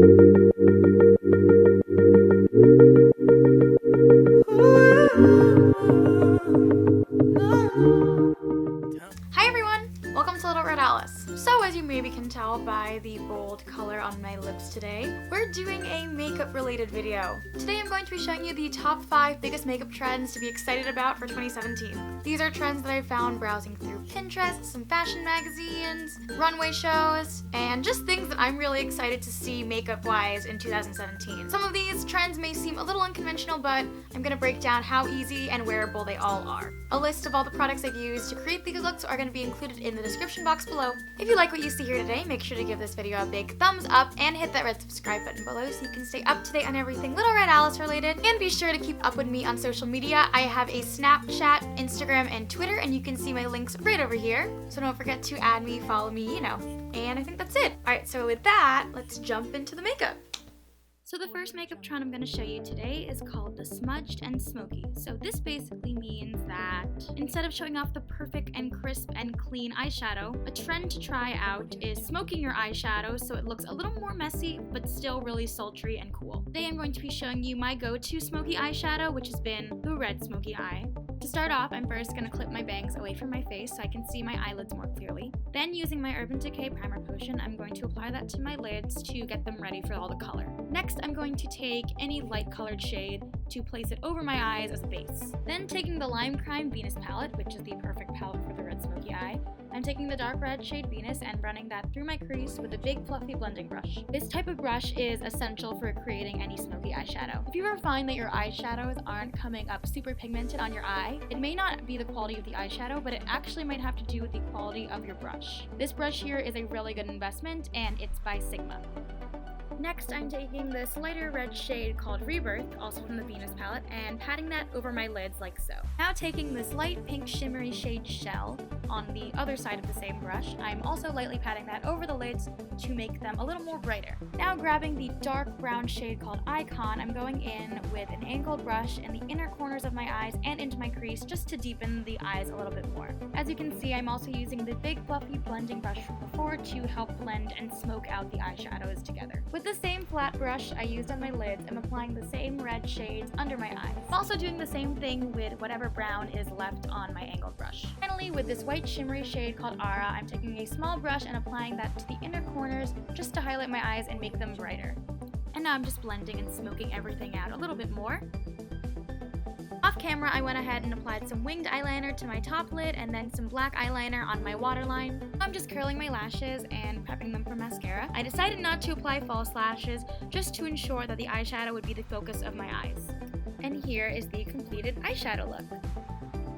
Hi everyone! Welcome to Little Red Alice. So as you maybe can tell by the bold color on my lips today, we're doing a makeup related video. Today I'm going to be showing you the top 5 biggest makeup trends to be excited about for 2017. These are trends that I found browsing through Pinterest, some fashion magazines, runway shows, and just things that I'm really excited to see makeup wise in 2017. Some of these trends may seem a little unconventional, but I'm going to break down how easy and wearable they all are. A list of all the products I've used to create these looks are going to be included in the description box below. If you like what you see here today, make sure to give this video a big thumbs up and hit that red subscribe button below so you can stay up to date on everything Little Red Alice related. And be sure to keep up with me on social media. I have a Snapchat, Instagram, and Twitter, and you can see my links right over here. So don't forget to add me, follow me, you know. And I think that's it. Alright, so with that, let's jump into the makeup. So the first makeup trend I'm going to show you today is called the Smudged and Smoky. So this basically means that instead of showing off the perfect and crisp and clean eyeshadow, a trend to try out is smoking your eyeshadow so it looks a little more messy but still really sultry and cool. Today I'm going to be showing you my go-to smoky eyeshadow, which has been the red smoky eye. To start off, I'm first going to clip my bangs away from my face so I can see my eyelids more clearly. Then using my Urban Decay Primer Potion, I'm going to apply that to my lids to get them ready for all the color. Next, I'm going to take any light colored shade to place it over my eyes as a base. Then taking the Lime Crime Venus palette, which is the perfect palette for the red smoky eye, I'm taking the dark red shade Venus and running that through my crease with a big fluffy blending brush. This type of brush is essential for creating any smoky eyeshadow. If you ever find that your eyeshadows aren't coming up super pigmented on your eye, it may not be the quality of the eyeshadow, but it actually might have to do with the quality of your brush. This brush here is a really good investment, and it's by Sigma. Next, I'm taking this lighter red shade called Rebirth, also from the Venus palette, and patting that over my lids like so. Now taking this light pink shimmery shade Shell on the other side of the same brush, I'm also lightly patting that over the lids to make them a little more brighter. Now grabbing the dark brown shade called Icon, I'm going in with an angled brush in the inner corners of my eyes and into my crease just to deepen the eyes a little bit more. As you can see, I'm also using the big fluffy blending brush from before to help blend and smoke out the eyeshadows together. With the same flat brush I used on my lids, I'm applying the same red shades under my eyes. I'm also doing the same thing with whatever brown is left on my angled brush. Finally, with this white shimmery shade called Ara, I'm taking a small brush and applying that to the inner corners just to highlight my eyes and make them brighter. And now I'm just blending and smoking everything out a little bit more. Off camera, I went ahead and applied some winged eyeliner to my top lid and then some black eyeliner on my waterline. I'm just curling my lashes and prepping them for mascara. I decided not to apply false lashes just to ensure that the eyeshadow would be the focus of my eyes. And here is the completed eyeshadow look.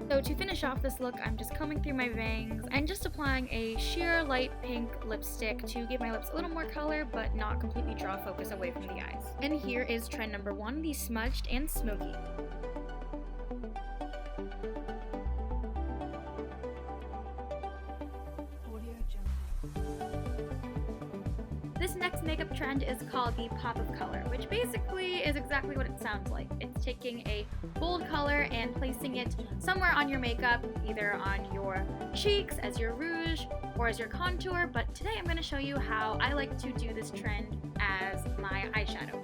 So to finish off this look, I'm just combing through my bangs and just applying a sheer light pink lipstick to give my lips a little more color but not completely draw focus away from the eyes. And here is trend number 1, the Smudged and Smoky. This next makeup trend is called the pop of color, which basically is exactly what it sounds like. It's taking a bold color and placing it somewhere on your makeup, either on your cheeks, as your rouge, or as your contour, but today I'm going to show you how I like to do this trend as my eyeshadow.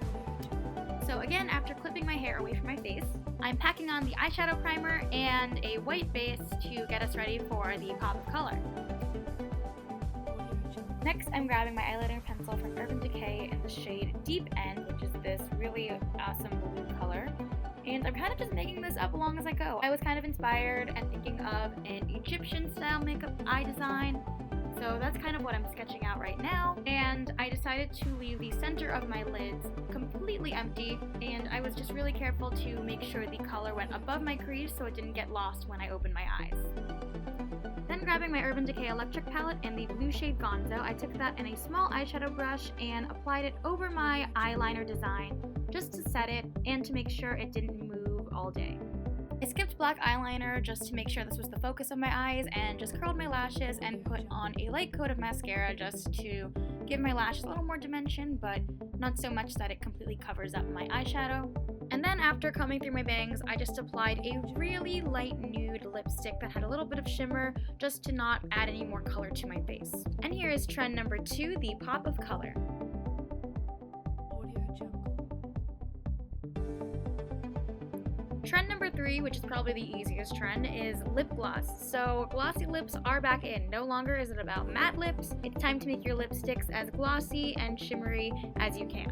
So again, after clipping my hair away from my face, I'm packing on the eyeshadow primer and a white base to get us ready for the pop of color. Next, I'm grabbing my eyeliner pencil from Urban Decay in the shade Deep End, which is this really awesome blue color. And I'm kind of just making this up along as I go. I was kind of inspired and thinking of an Egyptian style makeup eye design. So that's kind of what I'm sketching out right now. And I decided to leave the center of my lids completely empty. And I was just really careful to make sure the color went above my crease so it didn't get lost when I opened my eyes. Then grabbing my Urban Decay Electric palette and the blue shade Gonzo, I took that in a small eyeshadow brush and applied it over my eyeliner design just to set it and to make sure it didn't move all day. I skipped black eyeliner just to make sure this was the focus of my eyes and just curled my lashes and put on a light coat of mascara just to give my lashes a little more dimension, but not so much that it completely covers up my eyeshadow. And then after combing through my bangs, I just applied a really light nude lipstick that had a little bit of shimmer just to not add any more color to my face. And here is trend number 2, the pop of color. Trend number 3, which is probably the easiest trend, is lip gloss. So glossy lips are back in. No longer is it about matte lips. It's time to make your lipsticks as glossy and shimmery as you can.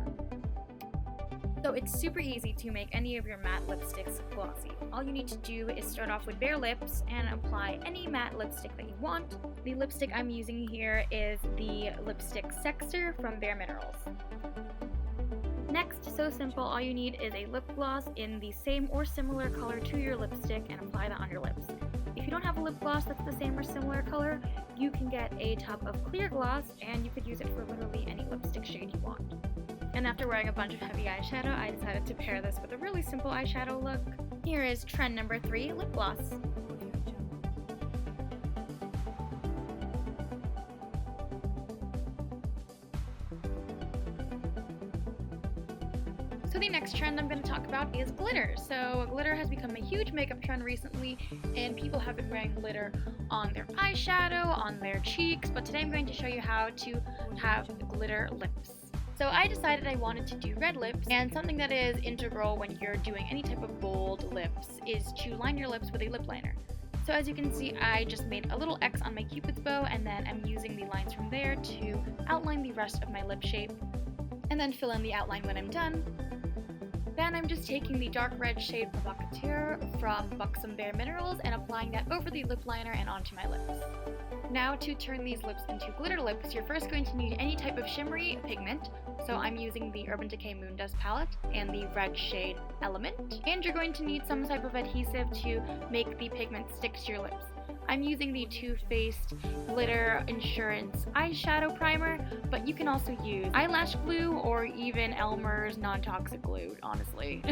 So it's super easy to make any of your matte lipsticks glossy. All you need to do is start off with bare lips and apply any matte lipstick that you want. The lipstick I'm using here is the lipstick Sexter from Bare Minerals. Next, so simple, all you need is a lip gloss in the same or similar color to your lipstick and apply that on your lips. If you don't have a lip gloss that's the same or similar color, you can get a tub of clear gloss and you could use it for literally any lipstick shade you want. And after wearing a bunch of heavy eyeshadow, I decided to pair this with a really simple eyeshadow look. Here is trend number 3, lip gloss. So the next trend I'm going to talk about is glitter. So glitter has become a huge makeup trend recently, and people have been wearing glitter on their eyeshadow, on their cheeks, but today I'm going to show you how to have glitter lips. So I decided I wanted to do red lips, and something that is integral when you're doing any type of bold lips is to line your lips with a lip liner. So as you can see, I just made a little X on my Cupid's bow, and then I'm using the lines from there to outline the rest of my lip shape, and then fill in the outline when I'm done. Then I'm just taking the dark red shade Provocateur from Buxom Bare Minerals and applying that over the lip liner and onto my lips. Now to turn these lips into glitter lips, you're first going to need any type of shimmery pigment. So I'm using the Urban Decay Moon Dust palette and the red shade Element. And you're going to need some type of adhesive to make the pigment stick to your lips. I'm using the Too Faced Glitter Insurance Eyeshadow Primer, but you can also use eyelash glue or even Elmer's non-toxic glue, honestly.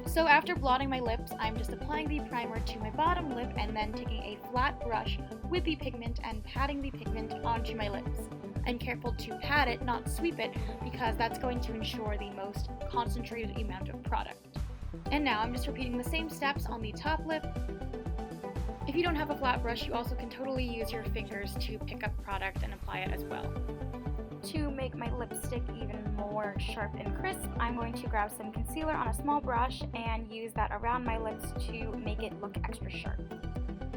So after blotting my lips, I'm just applying the primer to my bottom lip and then taking a flat brush with the pigment and patting the pigment onto my lips. I'm careful to pat it, not sweep it, because that's going to ensure the most concentrated amount of product. And now I'm just repeating the same steps on the top lip. If you don't have a flat brush, you also can totally use your fingers to pick up product and apply it as well. To make my lipstick even more sharp and crisp, I'm going to grab some concealer on a small brush and use that around my lips to make it look extra sharp.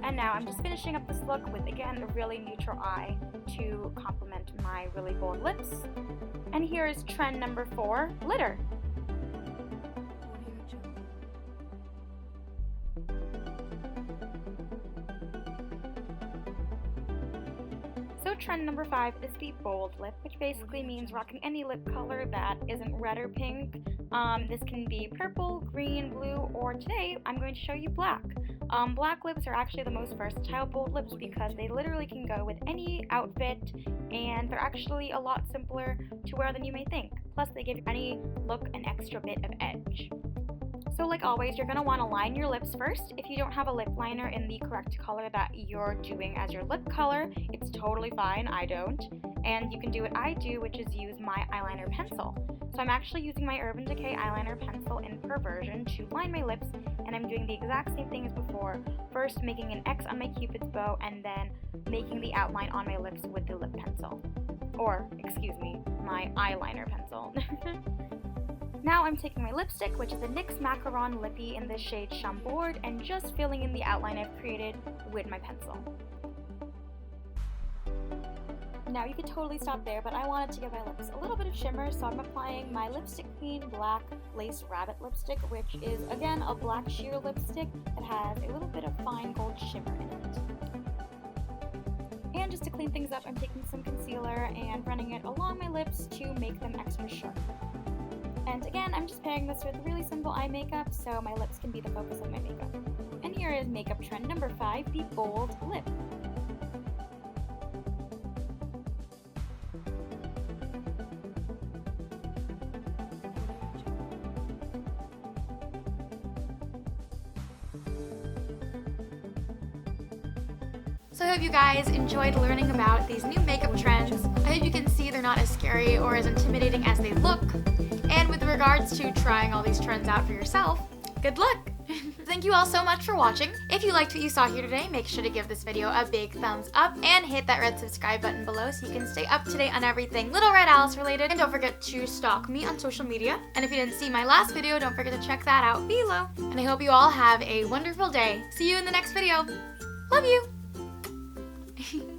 And now I'm just finishing up this look with, again, a really neutral eye to complement my really bold lips. And here is trend number 4, glitter. So trend number 5 is the bold lip, which basically means rocking any lip color that isn't red or pink. This can be purple, green, blue, or today I'm going to show you black. Black lips are actually the most versatile bold lips because they literally can go with any outfit, and they're actually a lot simpler to wear than you may think. Plus they give any look an extra bit of edge. So like always, you're going to want to line your lips first. If you don't have a lip liner in the correct color that you're doing as your lip color, it's totally fine, I don't. And you can do what I do, which is use my eyeliner pencil. So I'm actually using my Urban Decay eyeliner pencil in Perversion to line my lips, and I'm doing the exact same thing as before. First making an X on my Cupid's bow, and then making the outline on my lips with the lip pencil. Or, excuse me, my eyeliner pencil. Now I'm taking my lipstick, which is a NYX Macaron Lippy in the shade Chambord, and just filling in the outline I've created with my pencil. Now you could totally stop there, but I wanted to give my lips a little bit of shimmer, so I'm applying my Lipstick Queen Black Lace Rabbit lipstick, which is again a black sheer lipstick that has a little bit of fine gold shimmer in it. And just to clean things up, I'm taking some concealer and running it along my lips to make them extra sharp. And again, I'm just pairing this with really simple eye makeup so my lips can be the focus of my makeup. And here is makeup trend number 5, the bold lip. So I hope you guys enjoyed learning about these new makeup trends. I hope you can see they're not as scary or as intimidating as they look. And with regards to trying all these trends out for yourself, good luck! Thank you all so much for watching. If you liked what you saw here today, make sure to give this video a big thumbs up and hit that red subscribe button below so you can stay up to date on everything Little Red Alice related. And don't forget to stalk me on social media. And if you didn't see my last video, don't forget to check that out below. And I hope you all have a wonderful day. See you in the next video. Love you!